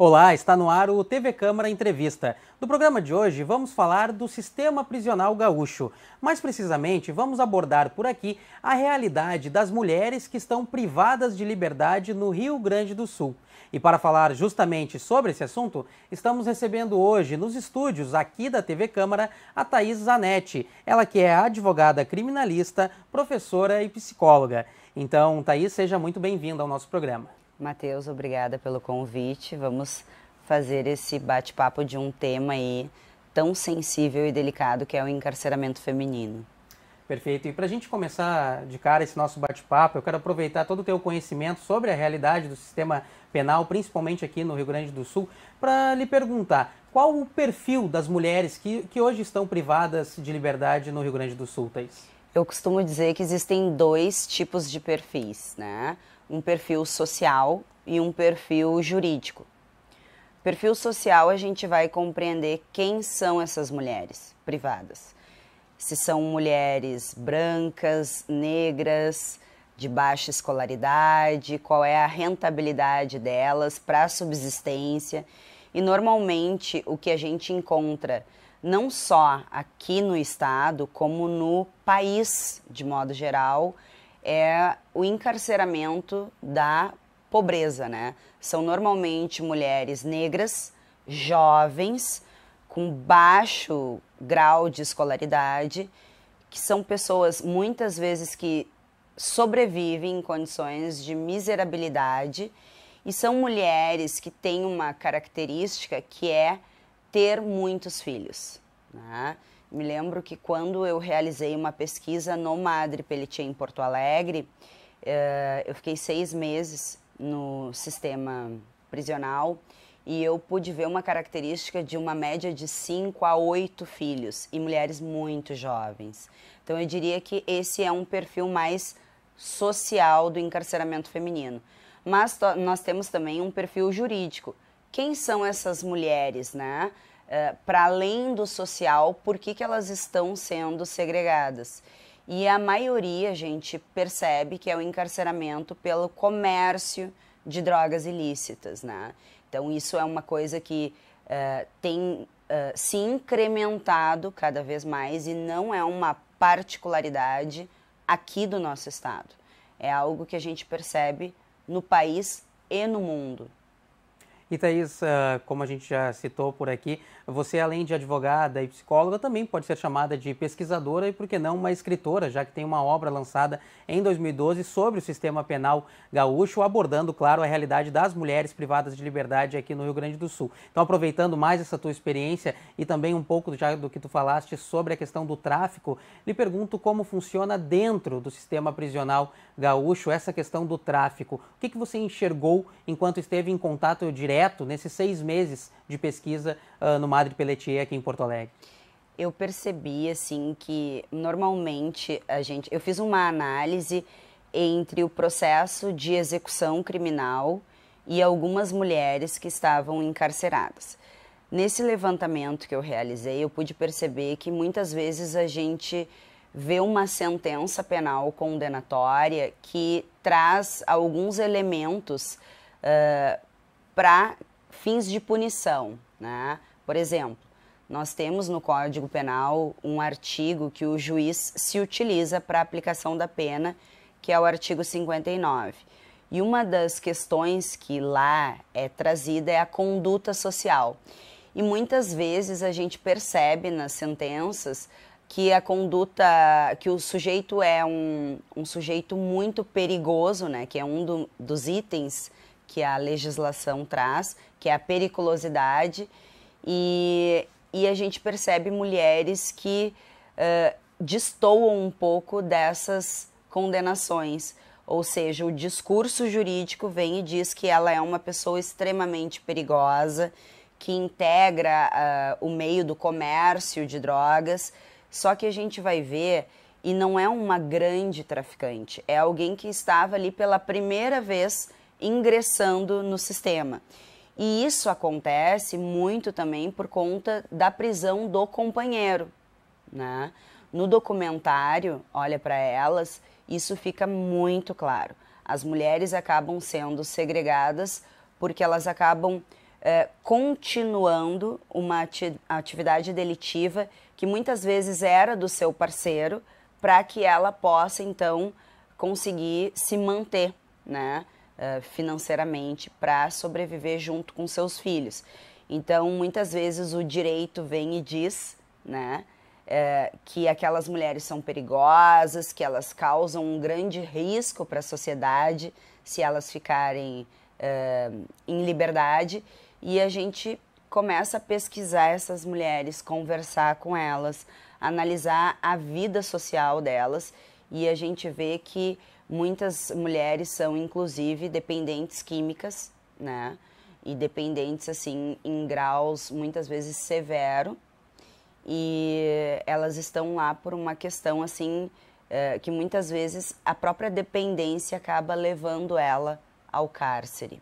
Olá, está no ar o TV Câmara Entrevista. No programa de hoje vamos falar do sistema prisional gaúcho. Mais precisamente, vamos abordar por aqui a realidade das mulheres que estão privadas de liberdade no Rio Grande do Sul. E para falar justamente sobre esse assunto, estamos recebendo hoje nos estúdios aqui da TV Câmara a Thaís Zanetti, ela que é advogada criminalista, professora e psicóloga. Então, Thaís, seja muito bem-vinda ao nosso programa. Matheus, obrigada pelo convite. Vamos fazer esse bate-papo de um tema aí tão sensível e delicado que é o encarceramento feminino. Perfeito. E para a gente começar de cara esse nosso bate-papo, eu quero aproveitar todo o teu conhecimento sobre a realidade do sistema penal, principalmente aqui no Rio Grande do Sul, para lhe perguntar qual o perfil das mulheres que hoje estão privadas de liberdade no Rio Grande do Sul, Thaís? Eu costumo dizer que existem dois tipos de perfis, né? Um perfil social e um perfil jurídico. Perfil social, a gente vai compreender quem são essas mulheres privadas. Se são mulheres brancas, negras, de baixa escolaridade, qual é a rentabilidade delas para a subsistência. E normalmente o que a gente encontra não só aqui no estado, como no país de modo geral, é o encarceramento da pobreza, né? São normalmente mulheres negras, jovens, com baixo grau de escolaridade, que são pessoas muitas vezes que sobrevivem em condições de miserabilidade e são mulheres que têm uma característica que é ter muitos filhos, né? Me lembro que quando eu realizei uma pesquisa no Madre Pelletier em Porto Alegre, eu fiquei 6 meses no sistema prisional e eu pude ver uma característica de uma média de 5 a 8 filhos e mulheres muito jovens. Então eu diria que esse é um perfil mais social do encarceramento feminino. Mas nós temos também um perfil jurídico. Quem são essas mulheres, né? Para além do social, por que elas estão sendo segregadas? E a maioria, a gente percebe que é o encarceramento pelo comércio de drogas ilícitas, né? Então isso é uma coisa que tem se incrementado cada vez mais e não é uma particularidade aqui do nosso estado. É algo que a gente percebe no país e no mundo. E Thaís, como a gente já citou por aqui, você além de advogada e psicóloga também pode ser chamada de pesquisadora e, por que não, uma escritora, já que tem uma obra lançada em 2012 sobre o sistema penal gaúcho, abordando, claro, a realidade das mulheres privadas de liberdade aqui no Rio Grande do Sul. Então, aproveitando mais essa tua experiência e também um pouco já do que tu falaste sobre a questão do tráfico, lhe pergunto como funciona dentro do sistema prisional gaúcho essa questão do tráfico. O que você enxergou enquanto esteve em contato direto nesses 6 meses de pesquisa no Madre Pelletier aqui em Porto Alegre? Eu percebi assim que normalmente eu fiz uma análise entre o processo de execução criminal e algumas mulheres que estavam encarceradas. Nesse levantamento que eu realizei, eu pude perceber que muitas vezes a gente vê uma sentença penal condenatória que traz alguns elementos para fins de punição, né? Por exemplo, nós temos no Código Penal um artigo que o juiz se utiliza para a aplicação da pena, que é o artigo 59. E uma das questões que lá é trazida é a conduta social. E muitas vezes a gente percebe nas sentenças que a conduta, que o sujeito é um sujeito muito perigoso, né? Que é um dos itens que a legislação traz, que é a periculosidade, e a gente percebe mulheres que destoam um pouco dessas condenações, ou seja, o discurso jurídico vem e diz que ela é uma pessoa extremamente perigosa, que integra o meio do comércio de drogas, só que a gente vai ver, e não é uma grande traficante, é alguém que estava ali pela primeira vez ingressando no sistema. E isso acontece muito também por conta da prisão do companheiro, né? No documentário, olha para elas, isso fica muito claro. As mulheres acabam sendo segregadas porque elas acabam continuando uma atividade delitiva que muitas vezes era do seu parceiro, para que ela possa, então, conseguir se manter, né, financeiramente, para sobreviver junto com seus filhos. Então, muitas vezes o direito vem e diz, né, que aquelas mulheres são perigosas, que elas causam um grande risco para a sociedade se elas ficarem em liberdade, e a gente começa a pesquisar essas mulheres, conversar com elas, analisar a vida social delas, e a gente vê que muitas mulheres são, inclusive, dependentes químicas, né? E dependentes, assim, em graus, muitas vezes, severo. E elas estão lá por uma questão, assim, que muitas vezes a própria dependência acaba levando ela ao cárcere.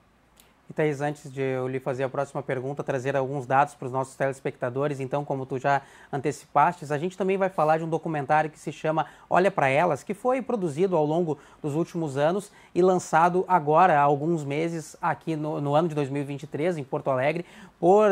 E Thaís, antes de eu lhe fazer a próxima pergunta, trazer alguns dados para os nossos telespectadores, então, como tu já antecipastes, a gente também vai falar de um documentário que se chama Olha para Elas, que foi produzido ao longo dos últimos anos e lançado agora, há alguns meses, aqui no ano de 2023, em Porto Alegre, por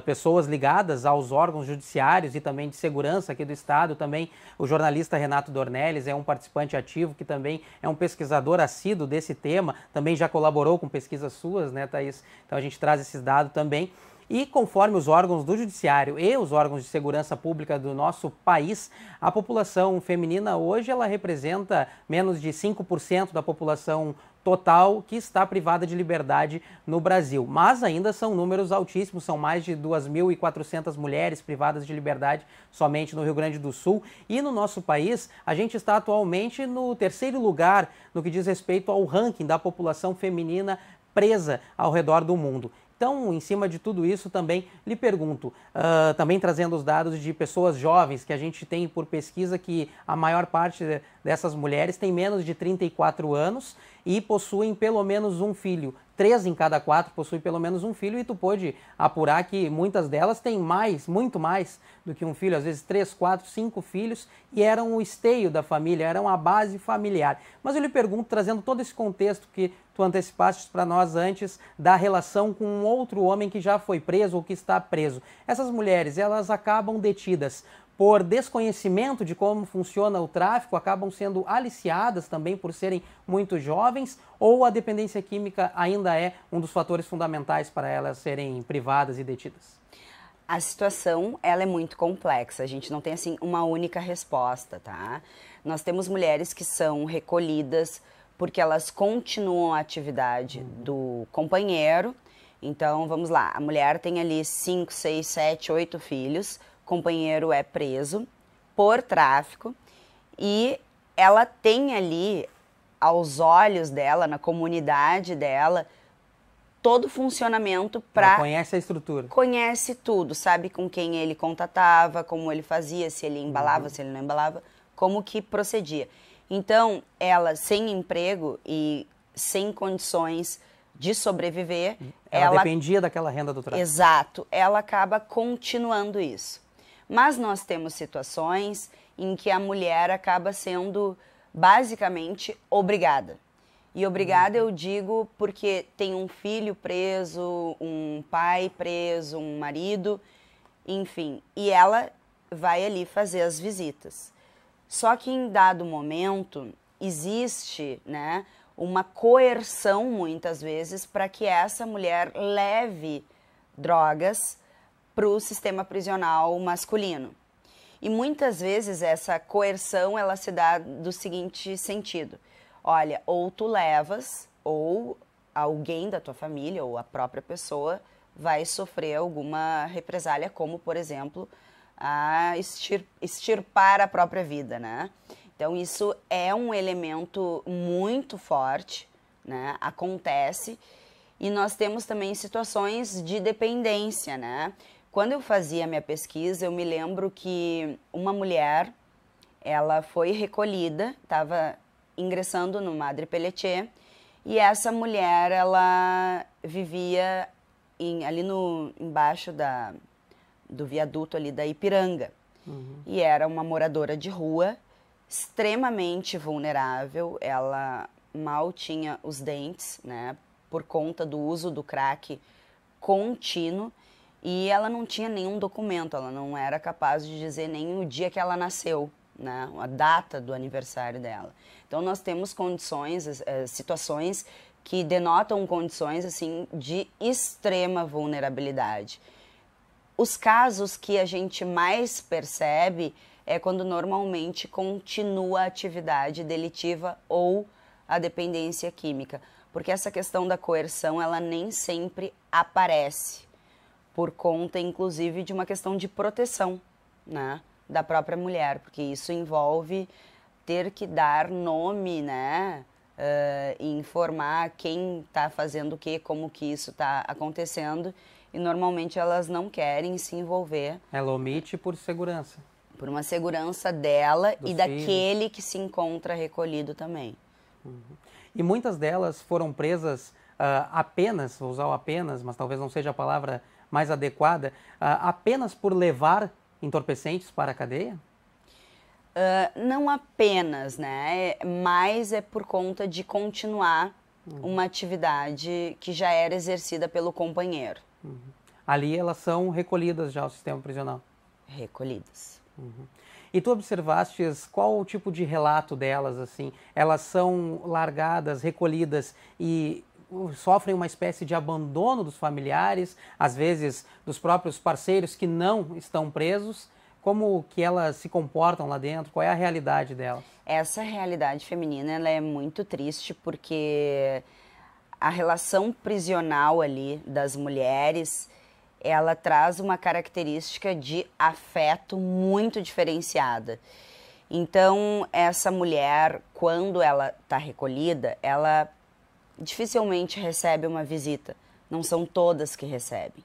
pessoas ligadas aos órgãos judiciários e também de segurança aqui do Estado. Também o jornalista Renato Dornelles é um participante ativo, que também é um pesquisador assíduo desse tema, também já colaborou com pesquisas suas, né, Thaís? Então a gente traz esses dados também. E conforme os órgãos do Judiciário e os órgãos de segurança pública do nosso país, a população feminina hoje ela representa menos de 5% da população total que está privada de liberdade no Brasil. Mas ainda são números altíssimos, são mais de 2.400 mulheres privadas de liberdade somente no Rio Grande do Sul. E no nosso país, a gente está atualmente no terceiro lugar no que diz respeito ao ranking da população feminina presa ao redor do mundo. Então, em cima de tudo isso, também lhe pergunto, também trazendo os dados de pessoas jovens que a gente tem por pesquisa, que a maior parte dessas mulheres tem menos de 34 anos e possuem pelo menos um filho. 3 em cada 4 possuem pelo menos um filho, e tu pôde apurar que muitas delas têm mais, muito mais do que um filho, às vezes 3, 4, 5 filhos, e eram o esteio da família, eram a base familiar. Mas eu lhe pergunto, trazendo todo esse contexto que tu antecipaste para nós antes, da relação com um outro homem que já foi preso ou que está preso. Essas mulheres, elas acabam detidas por desconhecimento de como funciona o tráfico, acabam sendo aliciadas também por serem muito jovens, ou a dependência química ainda é um dos fatores fundamentais para elas serem privadas e detidas? A situação, ela é muito complexa, a gente não tem, assim, uma única resposta, tá? Nós temos mulheres que são recolhidas porque elas continuam a atividade do companheiro. Então, vamos lá, a mulher tem ali 5, 6, 7, 8 filhos, companheiro é preso por tráfico e ela tem ali, aos olhos dela, na comunidade dela, todo o funcionamento para... Ela conhece a estrutura. Conhece tudo, sabe com quem ele contatava, como ele fazia, se ele embalava, se ele não embalava, como que procedia. Então, ela sem emprego e sem condições de sobreviver... Ela dependia daquela renda do tráfico. Exato, ela acaba continuando isso. Mas nós temos situações em que a mulher acaba sendo basicamente obrigada. E obrigada eu digo porque tem um filho preso, um pai preso, um marido, enfim. E ela vai ali fazer as visitas. Só que em dado momento existe, né, uma coerção muitas vezes para que essa mulher leve drogas para o sistema prisional masculino. E muitas vezes essa coerção ela se dá do seguinte sentido: olha, ou tu levas, ou alguém da tua família, ou a própria pessoa, vai sofrer alguma represália, como, por exemplo, a extirpar a própria vida, né? Então, isso é um elemento muito forte, né? Acontece. E nós temos também situações de dependência, né? Quando eu fazia a minha pesquisa, eu me lembro que uma mulher, ela foi recolhida, estava ingressando no Madre Pelletier, e essa mulher, ela vivia ali embaixo do viaduto ali da Ipiranga. E era uma moradora de rua, extremamente vulnerável, ela mal tinha os dentes, né, por conta do uso do crack contínuo, e ela não tinha nenhum documento, ela não era capaz de dizer nem o dia que ela nasceu, né, a data do aniversário dela. Então nós temos condições, situações que denotam condições assim de extrema vulnerabilidade. Os casos que a gente mais percebe é quando normalmente continua a atividade delitiva ou a dependência química, porque essa questão da coerção ela nem sempre aparece, por conta inclusive de uma questão de proteção, né, da própria mulher, porque isso envolve ter que dar nome, né, e informar quem está fazendo o que, como que isso está acontecendo, e normalmente elas não querem se envolver. Ela omite por segurança. Por uma segurança dela Dos e daquele que se encontra recolhido também. E muitas delas foram presas apenas, vou usar o apenas, mas talvez não seja a palavra mais adequada, apenas por levar entorpecentes para a cadeia? Não apenas, né? Mas é por conta de continuar uma atividade que já era exercida pelo companheiro. Ali elas são recolhidas já ao sistema prisional? Recolhidas. E tu observastes qual o tipo de relato delas, assim? Elas são largadas, recolhidas e sofrem uma espécie de abandono dos familiares, às vezes dos próprios parceiros que não estão presos? Como que elas se comportam lá dentro? Qual é a realidade delas? Essa realidade feminina ela é muito triste porque a relação prisional ali das mulheres, ela traz uma característica de afeto muito diferenciada. Então, essa mulher, quando ela está recolhida, ela dificilmente recebe uma visita. Não são todas que recebem.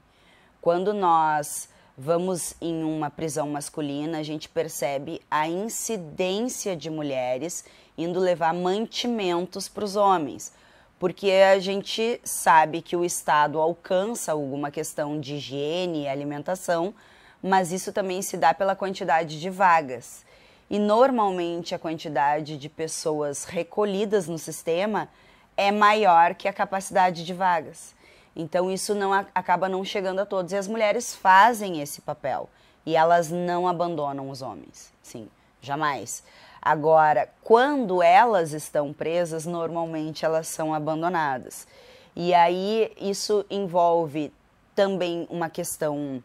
Quando nós vamos em uma prisão masculina, a gente percebe a incidência de mulheres indo levar mantimentos para os homens, porque a gente sabe que o Estado alcança alguma questão de higiene e alimentação, mas isso também se dá pela quantidade de vagas. E normalmente a quantidade de pessoas recolhidas no sistema é maior que a capacidade de vagas. Então isso acaba não chegando a todos. E as mulheres fazem esse papel. E elas não abandonam os homens. Sim, jamais. Agora, quando elas estão presas, normalmente elas são abandonadas. E aí isso envolve também uma questão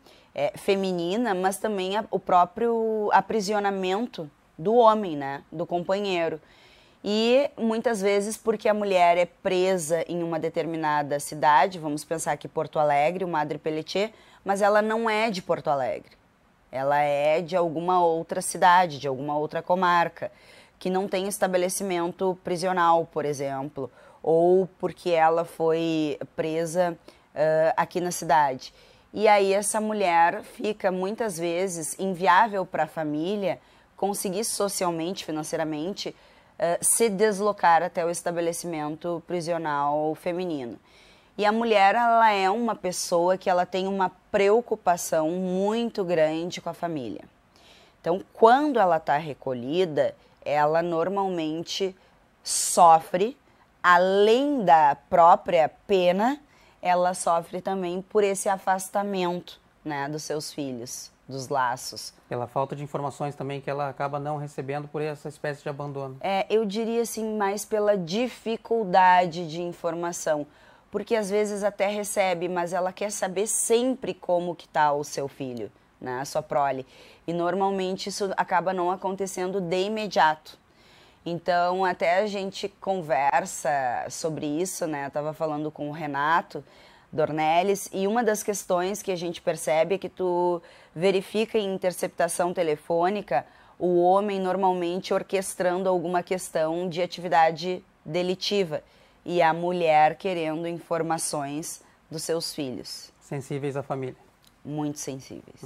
feminina, mas também o próprio aprisionamento do homem, né? Do companheiro. E muitas vezes porque a mulher é presa em uma determinada cidade, vamos pensar aqui Porto Alegre, o Madre Pelletier, mas ela não é de Porto Alegre. Ela é de alguma outra cidade, de alguma outra comarca, que não tem estabelecimento prisional, por exemplo, ou porque ela foi presa aqui na cidade. E aí essa mulher fica muitas vezes inviável para a família conseguir socialmente, financeiramente, se deslocar até o estabelecimento prisional feminino. E a mulher, ela é uma pessoa que ela tem uma preocupação muito grande com a família. Então, quando ela está recolhida, ela normalmente sofre, além da própria pena, ela sofre também por esse afastamento, né, dos seus filhos, dos laços. Pela falta de informações também que ela acaba não recebendo por essa espécie de abandono. Eu diria assim, mais pela dificuldade de informação, porque às vezes até recebe, mas ela quer saber sempre como que está o seu filho, né, a sua prole. E normalmente isso acaba não acontecendo de imediato. Então até a gente conversa sobre isso, né, eu estava falando com o Renato Dornelles, e uma das questões que a gente percebe é que tu verifica em interceptação telefônica o homem normalmente orquestrando alguma questão de atividade delitiva e a mulher querendo informações dos seus filhos. Sensíveis à família. Muito sensíveis.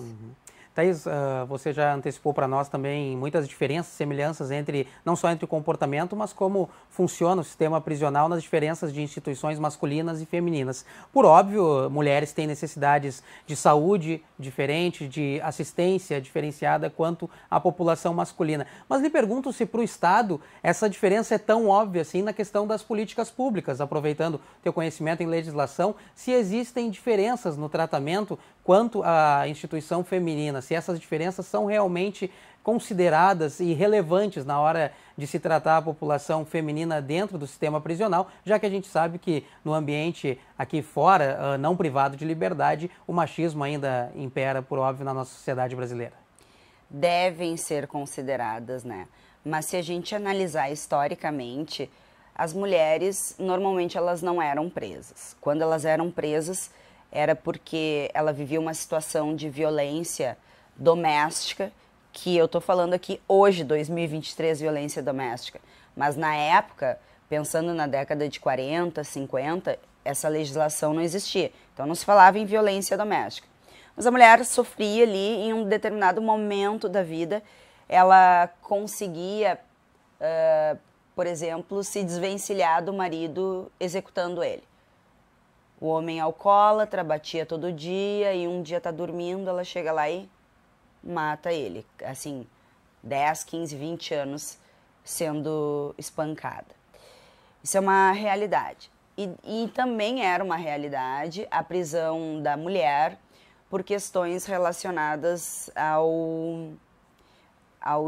Thaís, você já antecipou para nós também muitas diferenças, semelhanças entre, não só entre o comportamento, mas como funciona o sistema prisional nas diferenças de instituições masculinas e femininas. Por óbvio, mulheres têm necessidades de saúde diferente, de assistência diferenciada quanto a população masculina. Mas lhe pergunto se para o Estado essa diferença é tão óbvia assim na questão das políticas públicas, aproveitando teu conhecimento em legislação, se existem diferenças no tratamento quanto à instituição feminina, se essas diferenças são realmente consideradas e relevantes na hora de se tratar a população feminina dentro do sistema prisional, já que a gente sabe que no ambiente aqui fora, não privado de liberdade, o machismo ainda impera, por óbvio, na nossa sociedade brasileira. Devem ser consideradas, né? Mas se a gente analisar historicamente, as mulheres, normalmente elas não eram presas. Quando elas eram presas, era porque ela vivia uma situação de violência doméstica, que eu tô falando aqui hoje, 2023, violência doméstica. Mas na época, pensando na década de 40, 50, essa legislação não existia. Então não se falava em violência doméstica. Mas a mulher sofria ali em um determinado momento da vida, ela conseguia, por exemplo, se desvencilhar do marido executando ele. O homem alcoólatra, batia todo dia e um dia tá dormindo, ela chega lá e mata ele. Assim, 10, 15, 20 anos sendo espancada. Isso é uma realidade. E também era uma realidade a prisão da mulher por questões relacionadas ao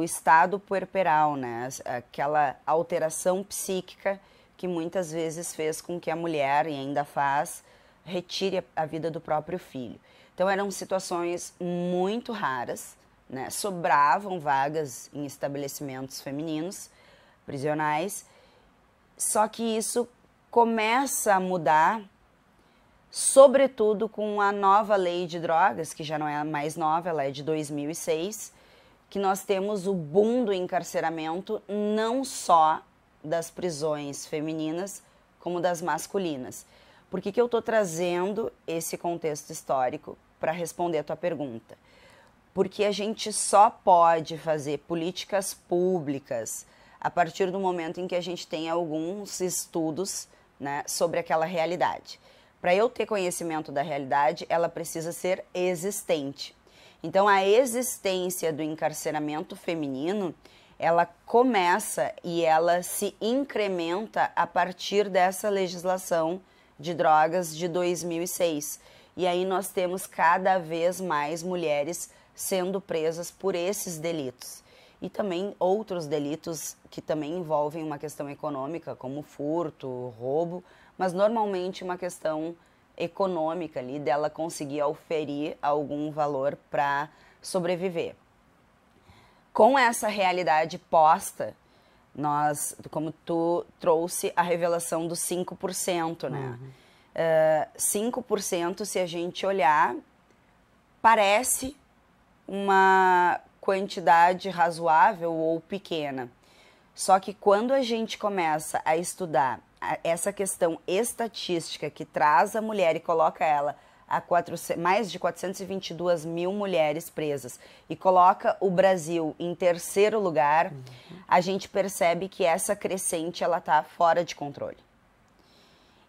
estado puerperal, né? Aquela alteração psíquica que muitas vezes fez com que a mulher, e ainda faz, retire a vida do próprio filho. Então eram situações muito raras, né? Sobravam vagas em estabelecimentos femininos, prisionais, só que isso começa a mudar, sobretudo com a nova lei de drogas, que já não é mais nova, ela é de 2006, que nós temos o boom do encarceramento não só das prisões femininas, como das masculinas. Por que eu estou trazendo esse contexto histórico para responder a tua pergunta? Porque a gente só pode fazer políticas públicas a partir do momento em que a gente tem alguns estudos, né, sobre aquela realidade. Para eu ter conhecimento da realidade, ela precisa ser existente. Então, a existência do encarceramento feminino, ela começa e ela se incrementa a partir dessa legislação de drogas de 2006. E aí nós temos cada vez mais mulheres sendo presas por esses delitos. E também outros delitos que também envolvem uma questão econômica, como furto, roubo, mas normalmente uma questão econômica ali, dela conseguir oferir algum valor para sobreviver. Com essa realidade posta, nós, como tu trouxe a revelação dos 5%, né? 5%, se a gente olhar, parece uma quantidade razoável ou pequena. Só que quando a gente começa a estudar essa questão estatística que traz a mulher e coloca ela a mais de 422 mil mulheres presas e coloca o Brasil em terceiro lugar, a gente percebe que essa crescente ela está fora de controle.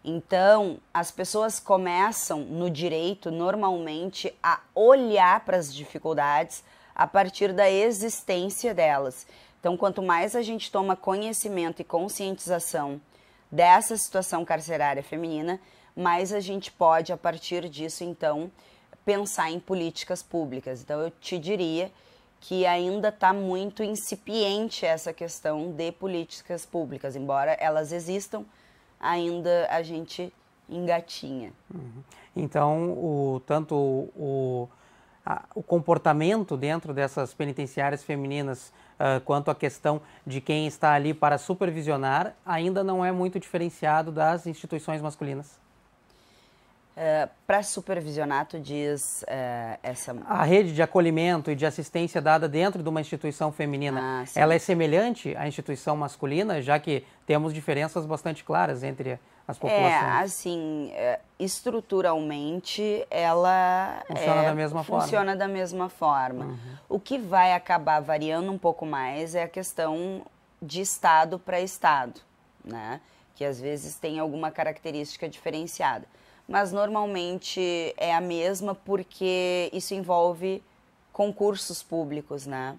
Então, as pessoas começam no direito normalmente a olhar para as dificuldades a partir da existência delas. Então, quanto mais a gente toma conhecimento e conscientização dessa situação carcerária feminina, mais a gente pode, a partir disso, então, pensar em políticas públicas. Então, eu te diria que ainda está muito incipiente essa questão de políticas públicas. Embora elas existam, ainda a gente engatinha. Então, tanto o comportamento dentro dessas penitenciárias femininas, quanto a questão de quem está ali para supervisionar, ainda não é muito diferenciado das instituições masculinas. Para supervisionar, tu diz essa... A rede de acolhimento e de assistência dada dentro de uma instituição feminina, ela é semelhante à instituição masculina, já que temos diferenças bastante claras entre as populações? estruturalmente, ela funciona da mesma forma. O que vai acabar variando um pouco mais é a questão de estado para estado, né? Que às vezes tem alguma característica diferenciada. Mas normalmente é a mesma porque isso envolve concursos públicos, né?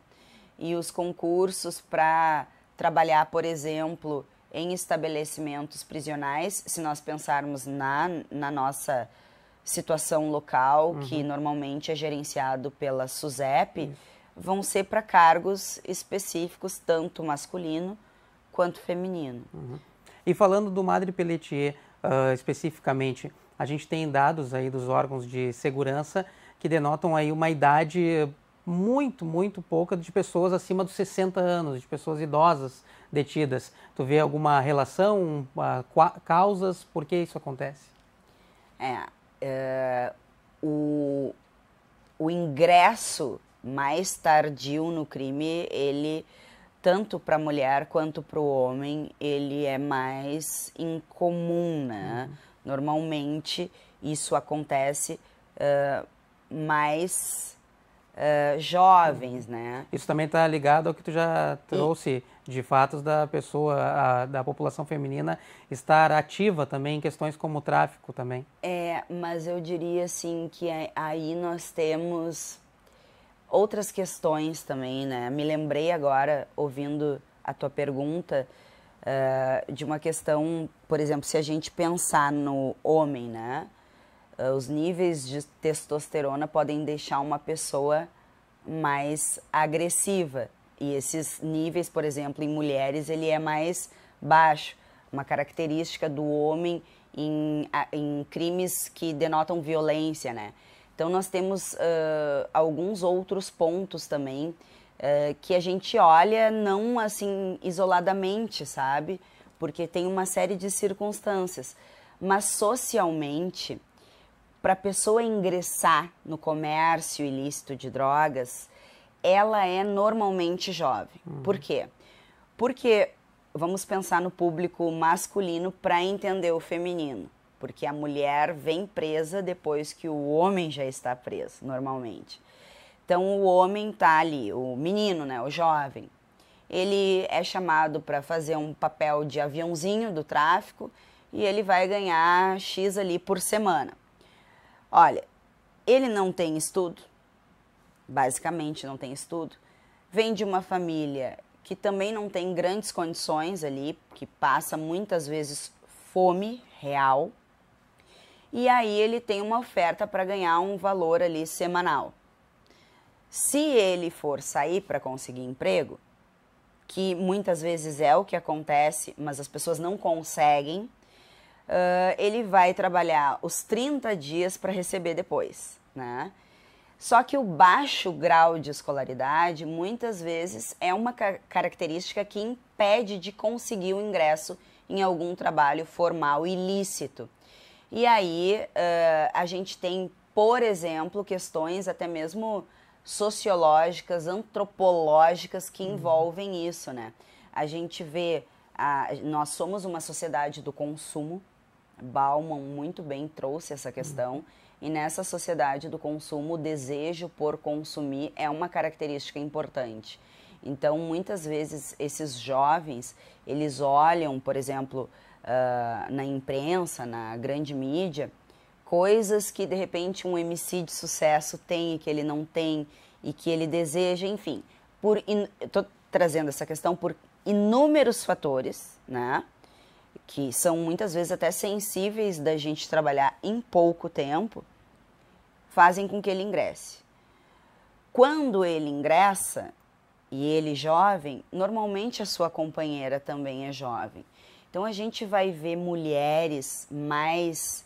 E os concursos para trabalhar, por exemplo, em estabelecimentos prisionais, se nós pensarmos na nossa situação local, que normalmente é gerenciado pela SUSEP, vão ser para cargos específicos, tanto masculino quanto feminino. E falando do Madre Pelletier especificamente, a gente tem dados aí dos órgãos de segurança que denotam aí uma idade muito pouca de pessoas acima dos 60 anos, de pessoas idosas detidas. Tu vê alguma relação, causas, por que isso acontece? O ingresso mais tardio no crime, ele, tanto para a mulher quanto para o homem, ele é mais incomum, né? Normalmente, isso acontece mais jovens, né? Isso também está ligado ao que tu já trouxe de fatos da pessoa, da população feminina estar ativa também em questões como o tráfico também. Mas eu diria assim que aí nós temos outras questões também, né? Me lembrei agora, ouvindo a tua pergunta, de uma questão, por exemplo, se a gente pensar no homem, né? Os níveis de testosterona podem deixar uma pessoa mais agressiva. E esses níveis, por exemplo, em mulheres, ele é mais baixo. Uma característica do homem em crimes que denotam violência, né? Então, nós temos alguns outros pontos também que a gente olha não assim isoladamente, sabe? Porque tem uma série de circunstâncias. Mas socialmente, para a pessoa ingressar no comércio ilícito de drogas, ela é normalmente jovem. Por quê? Porque vamos pensar no público masculino para entender o feminino. Porque a mulher vem presa depois que o homem já está preso, normalmente. Então, o homem está ali, o menino, né, o jovem, ele é chamado para fazer um papel de aviãozinho do tráfico e ele vai ganhar X ali por semana. Olha, ele não tem estudo, basicamente não tem estudo, vem de uma família que também não tem grandes condições ali, que passa muitas vezes fome real, e aí ele tem uma oferta para ganhar um valor ali semanal. Se ele for sair para conseguir emprego, que muitas vezes é o que acontece, mas as pessoas não conseguem, ele vai trabalhar os 30 dias para receber depois, né? Só que o baixo grau de escolaridade, muitas vezes, é uma característica que impede de conseguir o ingresso em algum trabalho formal ilícito. E aí, a gente tem, por exemplo, questões até mesmo sociológicas, antropológicas que envolvem isso, né? A gente vê, nós somos uma sociedade do consumo, Bauman muito bem trouxe essa questão, e nessa sociedade do consumo, o desejo por consumir é uma característica importante. Então, muitas vezes, esses jovens, eles olham, por exemplo, na imprensa, na grande mídia, coisas que, de repente, um MC de sucesso tem e que ele não tem, e que ele deseja, enfim. Estou trazendo essa questão por inúmeros fatores, né? Que são muitas vezes até sensíveis da gente trabalhar em pouco tempo, fazem com que ele ingresse. Quando ele ingressa, e ele jovem, normalmente a sua companheira também é jovem. Então a gente vai ver mulheres mais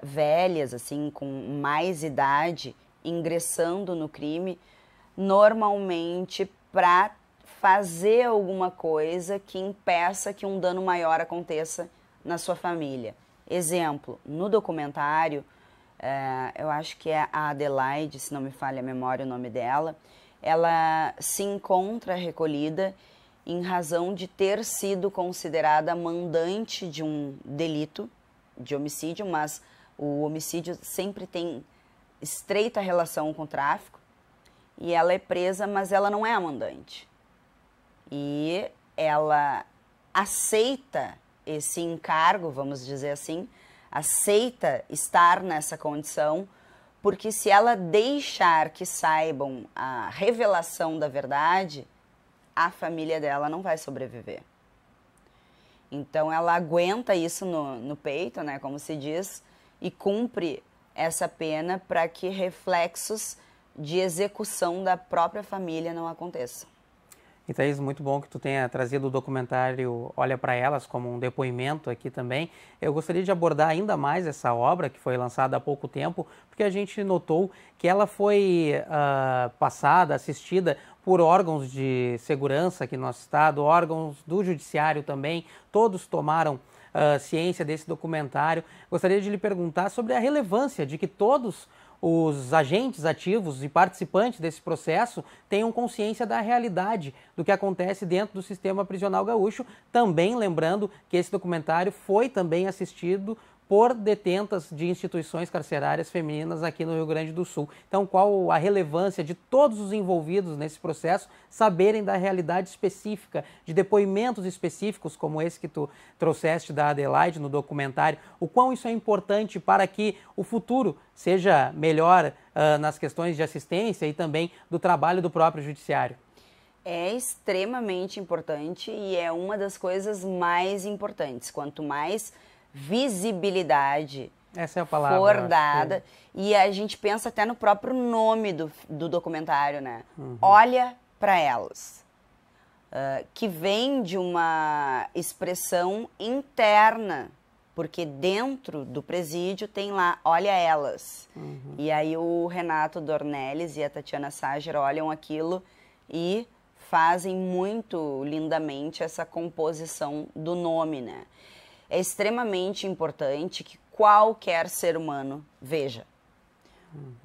velhas, assim, com mais idade, ingressando no crime, normalmente para fazer alguma coisa que impeça que um dano maior aconteça na sua família. Exemplo, no documentário, eu acho que é a Adelaide, se não me falha a memória o nome dela, ela se encontra recolhida em razão de ter sido considerada mandante de um delito de homicídio, mas O homicídio sempre tem estreita relação com o tráfico, e ela é presa, mas ela não é a mandante. E ela aceita esse encargo, vamos dizer assim, aceita estar nessa condição, porque se ela deixar que saibam a revelação da verdade, a família dela não vai sobreviver. Então ela aguenta isso no peito, né, como se diz, e cumpre essa pena para que reflexos de execução da própria família não aconteçam. E Thaís, muito bom que tu tenha trazido o documentário Olha para Elas como um depoimento aqui também. Eu gostaria de abordar ainda mais essa obra que foi lançada há pouco tempo, porque a gente notou que ela foi passada, assistida por órgãos de segurança aqui no nosso estado, órgãos do judiciário também, todos tomaram ciência desse documentário. Gostaria de lhe perguntar sobre a relevância de que todos os agentes ativos e participantes desse processo tenham consciência da realidade do que acontece dentro do sistema prisional gaúcho, também lembrando que esse documentário foi também assistido por detentas de instituições carcerárias femininas aqui no Rio Grande do Sul. Então, qual a relevância de todos os envolvidos nesse processo saberem da realidade específica, de depoimentos específicos como esse que tu trouxeste da Adelaide no documentário, o quão isso é importante para que o futuro seja melhor nas questões de assistência e também do trabalho do próprio judiciário? É extremamente importante e é uma das coisas mais importantes. Quanto mais visibilidade essa é a palavra, for dada, e a gente pensa até no próprio nome do documentário, né? Olha para Elas, que vem de uma expressão interna, porque dentro do presídio tem lá, olha elas. E aí o Renato Dornelles e a Tatiana Sager olham aquilo e fazem muito lindamente essa composição do nome, né? É extremamente importante que qualquer ser humano veja.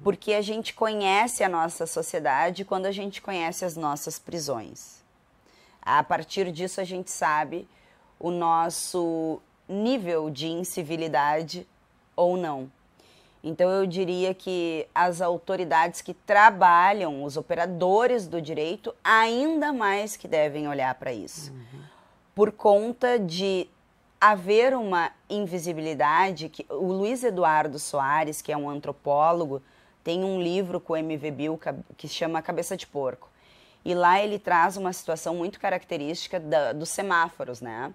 Porque a gente conhece a nossa sociedade quando a gente conhece as nossas prisões. A partir disso a gente sabe o nosso nível de incivilidade ou não. Então eu diria que as autoridades que trabalham, os operadores do direito, ainda mais que devem olhar para isso. Por conta de haver uma invisibilidade, que o Luiz Eduardo Soares, que é um antropólogo, tem um livro com o MV Bill que chama Cabeça de Porco. E lá ele traz uma situação muito característica dos semáforos, né?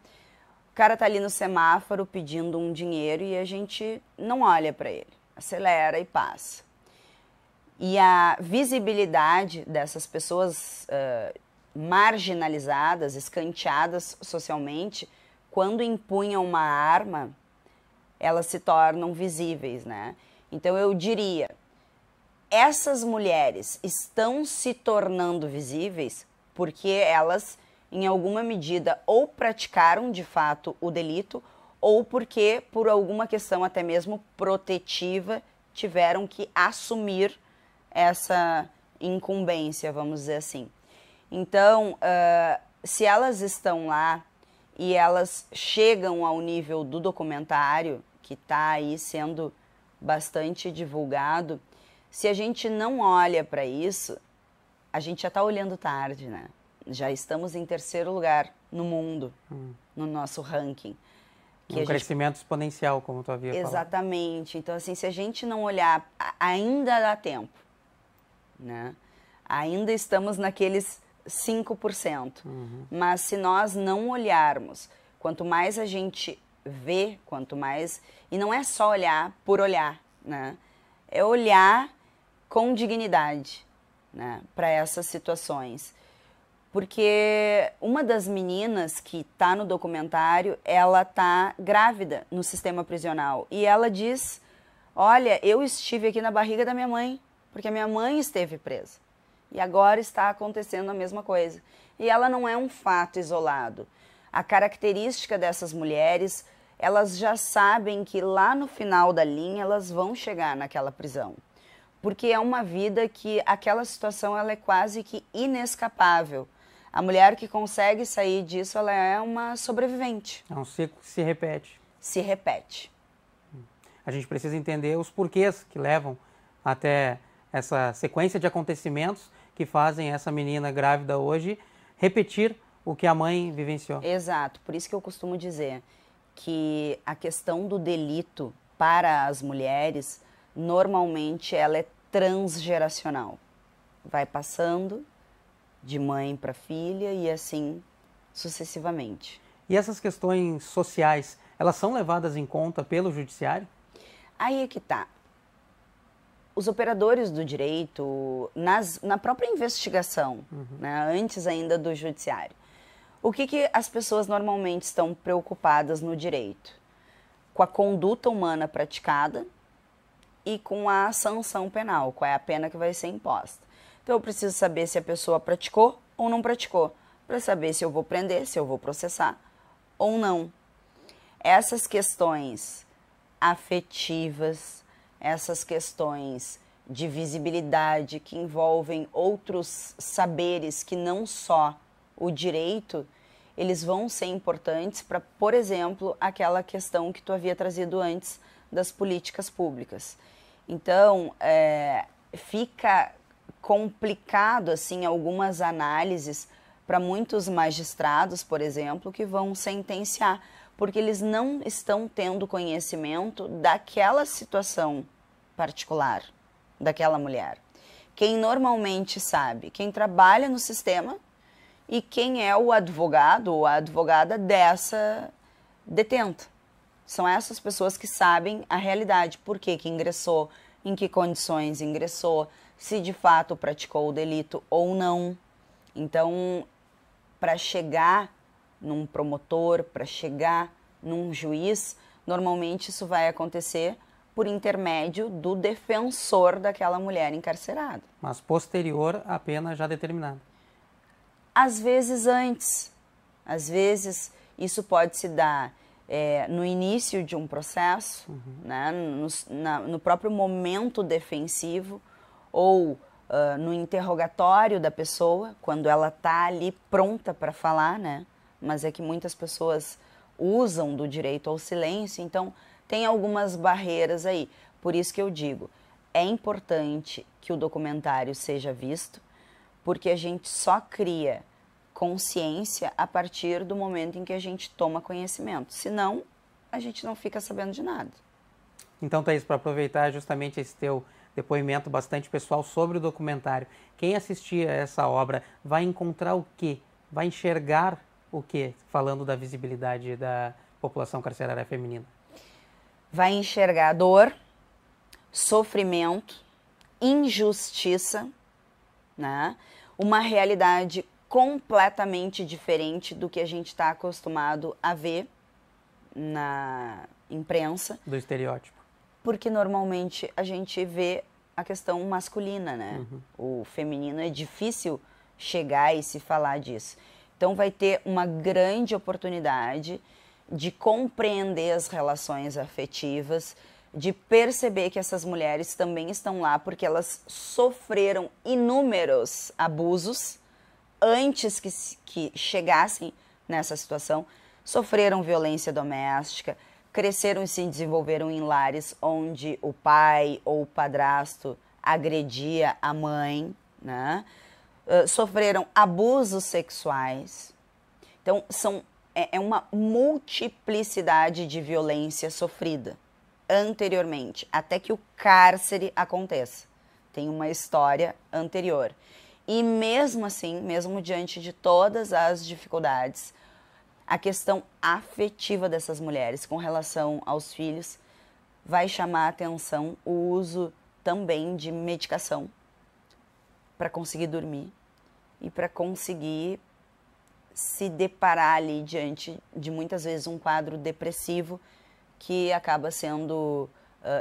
O cara tá ali no semáforo pedindo um dinheiro e a gente não olha para ele, acelera e passa. E a visibilidade dessas pessoas marginalizadas, escanteadas socialmente, quando empunham uma arma, elas se tornam visíveis, né? Então eu diria, essas mulheres estão se tornando visíveis porque elas, em alguma medida, ou praticaram de fato o delito, ou porque, por alguma questão até mesmo protetiva, tiveram que assumir essa incumbência, vamos dizer assim. Então, se elas estão lá e elas chegam ao nível do documentário, que está aí sendo bastante divulgado, se a gente não olha para isso, a gente já está olhando tarde, né? Já estamos em 3º lugar no mundo, no nosso ranking. Um crescimento exponencial, como tu havia falado. Exatamente. Então, assim, se a gente não olhar, ainda dá tempo, né? Ainda estamos naqueles 5%. Mas se nós não olharmos, quanto mais a gente vê, quanto mais... E não é só olhar por olhar, né? É olhar com dignidade, né, para essas situações. Porque uma das meninas que está no documentário, ela está grávida no sistema prisional. E ela diz, olha, eu estive aqui na barriga da minha mãe, porque a minha mãe esteve presa. E agora está acontecendo a mesma coisa. E ela não é um fato isolado. A característica dessas mulheres, elas já sabem que lá no final da linha elas vão chegar naquela prisão. Porque é uma vida que aquela situação ela é quase que inescapável. A mulher que consegue sair disso, ela é uma sobrevivente. É um ciclo que se repete. Se repete. a gente precisa entender os porquês que levam até essa sequência de acontecimentos que fazem essa menina grávida hoje repetir o que a mãe vivenciou. Exato, por isso que eu costumo dizer que a questão do delito para as mulheres, normalmente ela é transgeracional. Vai passando de mãe para filha e assim sucessivamente. E essas questões sociais, elas são levadas em conta pelo judiciário? Aí é que tá. Os operadores do direito, na própria investigação, né, antes ainda do judiciário, o que as pessoas normalmente estão preocupadas no direito? Com a conduta humana praticada e com a sanção penal, qual é a pena que vai ser imposta. Então eu preciso saber se a pessoa praticou ou não praticou, para saber se eu vou prender, se eu vou processar ou não. Essas questões afetivas, essas questões de visibilidade que envolvem outros saberes que não só o direito, eles vão ser importantes para, por exemplo, aquela questão que tu havia trazido antes das políticas públicas. Então, fica complicado, assim, algumas análises para muitos magistrados, por exemplo, que vão sentenciar, porque eles não estão tendo conhecimento daquela situação particular, daquela mulher. Quem normalmente sabe, quem trabalha no sistema e quem é o advogado ou a advogada dessa detenta. São essas pessoas que sabem a realidade, por que ingressou, em que condições ingressou, se de fato praticou o delito ou não. Então, para chegar num promotor, para chegar num juiz, normalmente isso vai acontecer por intermédio do defensor daquela mulher encarcerada. Mas posterior à pena já determinada. Às vezes antes, às vezes isso pode se dar no início de um processo, né, no próprio momento defensivo ou no interrogatório da pessoa, quando ela está ali pronta para falar, né? Mas é que muitas pessoas usam do direito ao silêncio, então tem algumas barreiras aí. Por isso que eu digo, é importante que o documentário seja visto, porque a gente só cria consciência a partir do momento em que a gente toma conhecimento. Senão, a gente não fica sabendo de nada. Então, Thaís, para aproveitar justamente esse teu depoimento bastante pessoal sobre o documentário, quem assistir a essa obra vai encontrar o quê? Vai enxergar o quê? Falando da visibilidade da população carcerária feminina. Vai enxergar dor, sofrimento, injustiça, né? Uma realidade completamente diferente do que a gente está acostumado a ver na imprensa. Do estereótipo. Porque normalmente a gente vê a questão masculina, né? O feminino é difícil chegar e se falar disso. Então vai ter uma grande oportunidade de compreender as relações afetivas, de perceber que essas mulheres também estão lá porque elas sofreram inúmeros abusos antes que chegassem nessa situação, sofreram violência doméstica, cresceram e se desenvolveram em lares onde o pai ou o padrasto agredia a mãe, né? Sofreram abusos sexuais. Então, é uma multiplicidade de violência sofrida anteriormente, até que o cárcere aconteça. Tem uma história anterior. E mesmo assim, mesmo diante de todas as dificuldades, a questão afetiva dessas mulheres com relação aos filhos vai chamar a atenção o uso também de medicação para conseguir dormir e para conseguir se deparar ali diante de muitas vezes um quadro depressivo que acaba sendo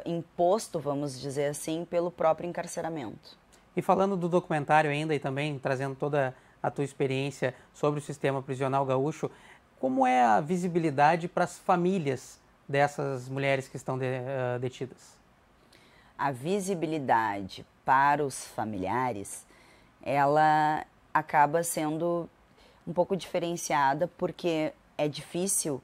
imposto, vamos dizer assim, pelo próprio encarceramento. E falando do documentário ainda e também trazendo toda a tua experiência sobre o sistema prisional gaúcho, como é a visibilidade para as famílias dessas mulheres que estão detidas? A visibilidade para os familiares, ela acaba sendo um pouco diferenciada porque é difícil,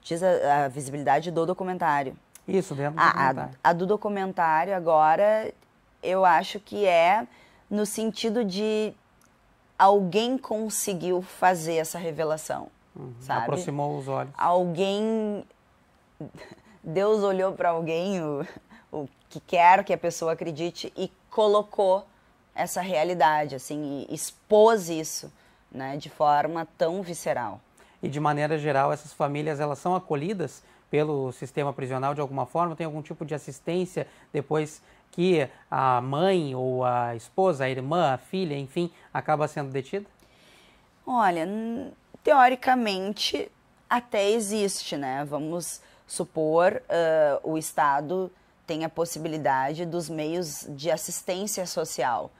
diz a visibilidade do documentário, Isso, dentro do documentário. A do documentário agora, eu acho que é no sentido de alguém conseguiu fazer essa revelação, sabe? Aproximou os olhos. Alguém, Deus olhou para alguém, o que quer que a pessoa acredite, e colocou essa realidade, assim, e expôs isso, né, de forma tão visceral. E de maneira geral, essas famílias, elas são acolhidas pelo sistema prisional de alguma forma? Tem algum tipo de assistência depois que a mãe ou a esposa, a irmã, a filha, enfim, acaba sendo detida? Olha, teoricamente até existe, né? Vamos supor, o Estado tem a possibilidade dos meios de assistência social.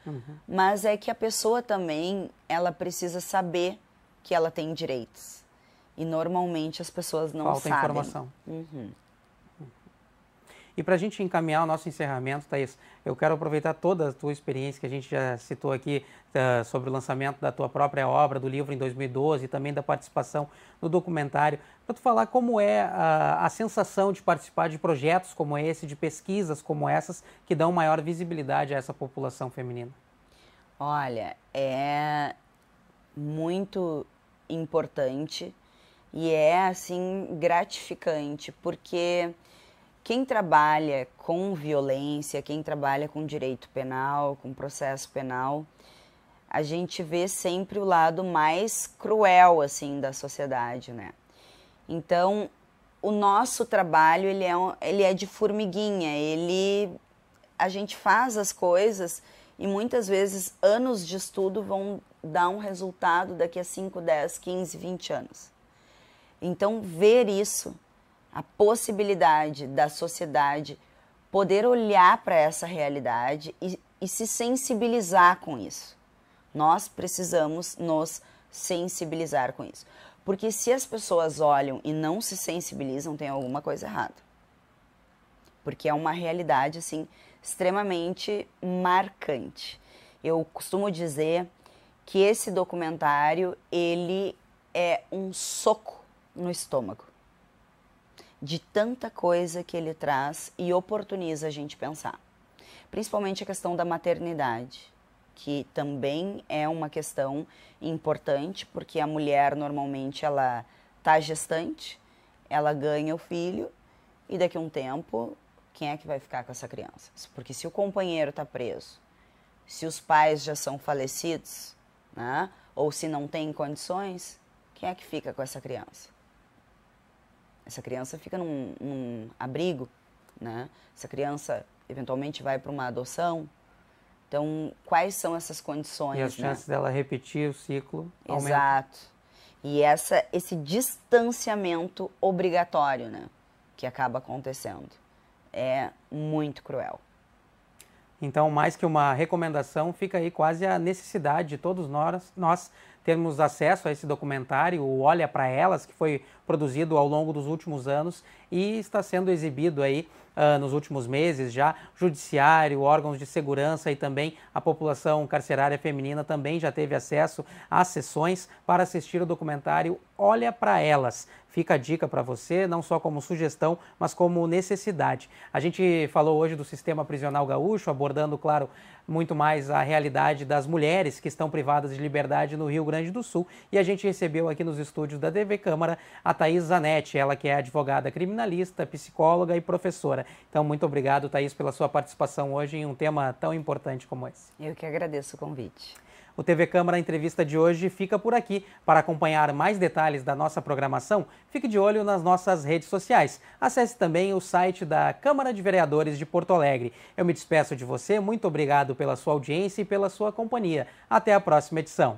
Mas é que a pessoa também, ela precisa saber que ela tem direitos. E normalmente as pessoas não sabem. Falta informação. E para a gente encaminhar o nosso encerramento, Thaís, eu quero aproveitar toda a tua experiência que a gente já citou aqui sobre o lançamento da tua própria obra, do livro em 2012 e também da participação no documentário, para tu falar como é a sensação de participar de projetos como esse, de pesquisas como essas, que dão maior visibilidade a essa população feminina. Olha, é muito importante e é, assim, gratificante, porque quem trabalha com violência, quem trabalha com direito penal, com processo penal, a gente vê sempre o lado mais cruel, assim, da sociedade, né? Então, o nosso trabalho, ele é de formiguinha, a gente faz as coisas e muitas vezes anos de estudo vão dar um resultado daqui a 5, 10, 15, 20 anos. Então, ver isso, a possibilidade da sociedade poder olhar para essa realidade e se sensibilizar com isso. Nós precisamos nos sensibilizar com isso. Porque se as pessoas olham e não se sensibilizam, tem alguma coisa errada. Porque é uma realidade, assim, extremamente marcante. Eu costumo dizer que esse documentário, ele é um soco no estômago de tanta coisa que ele traz e oportuniza a gente pensar. Principalmente a questão da maternidade, que também é uma questão importante, porque a mulher normalmente ela está gestante, ela ganha o filho e daqui a um tempo, quem é que vai ficar com essa criança? Porque se o companheiro está preso, se os pais já são falecidos, né, ou se não tem condições, quem é que fica com essa criança? Essa criança fica num abrigo, né? Essa criança eventualmente vai para uma adoção. Então, quais são essas condições? E as chances dela repetir o ciclo aumentam. Exato. E esse distanciamento obrigatório, né, que acaba acontecendo, é muito cruel. Então, mais que uma recomendação, fica aí quase a necessidade de todos nós termos acesso a esse documentário, o Olha para Elas, que foi produzido ao longo dos últimos anos e está sendo exibido aí nos últimos meses já. Judiciário, órgãos de segurança e também a população carcerária feminina também já teve acesso às sessões para assistir o documentário Olha para Elas. Fica a dica para você, não só como sugestão, mas como necessidade. A gente falou hoje do sistema prisional gaúcho, abordando, claro, muito mais a realidade das mulheres que estão privadas de liberdade no Rio Grande do Sul. E a gente recebeu aqui nos estúdios da TV Câmara a Thaís Zanetti, ela que é advogada criminalista, psicóloga e professora. Então, muito obrigado, Thaís, pela sua participação hoje em um tema tão importante como esse. Eu que agradeço o convite. O TV Câmara Entrevista de hoje fica por aqui. Para acompanhar mais detalhes da nossa programação, fique de olho nas nossas redes sociais. Acesse também o site da Câmara de Vereadores de Porto Alegre. Eu me despeço de você, muito obrigado pela sua audiência e pela sua companhia. Até a próxima edição.